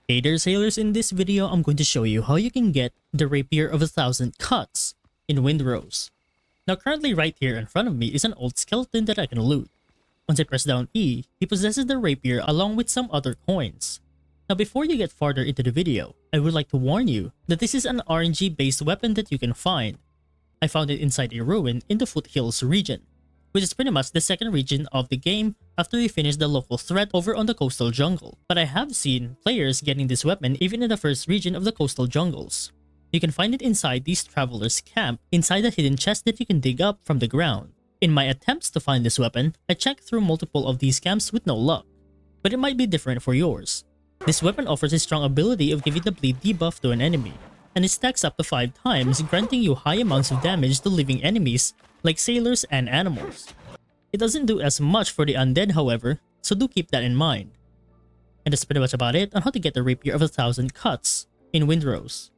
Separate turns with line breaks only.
Hey there sailors, in this video I'm going to show you how you can get the Rapier of 1,000 cuts in Windrose. Now currently right here in front of me is an old skeleton that I can loot. Once I press down E, he possesses the Rapier along with some other coins. Now before you get farther into the video, I would like to warn you that this is an RNG based weapon that you can find. I found it inside a ruin in the Foothills region, which is pretty much the second region of the game after you finish the local threat over on the coastal jungle. But I have seen players getting this weapon even in the first region of the coastal jungles. You can find it inside these travelers' camp, inside a hidden chest that you can dig up from the ground. In my attempts to find this weapon, I checked through multiple of these camps with no luck, but it might be different for yours. This weapon offers a strong ability of giving the bleed debuff to an enemy, and it stacks up to 5 times, granting you high amounts of damage to living enemies like sailors and animals. It doesn't do as much for the undead however, so do keep that in mind. And that's pretty much about it on how to get the Rapier of 1,000 cuts in Windrose.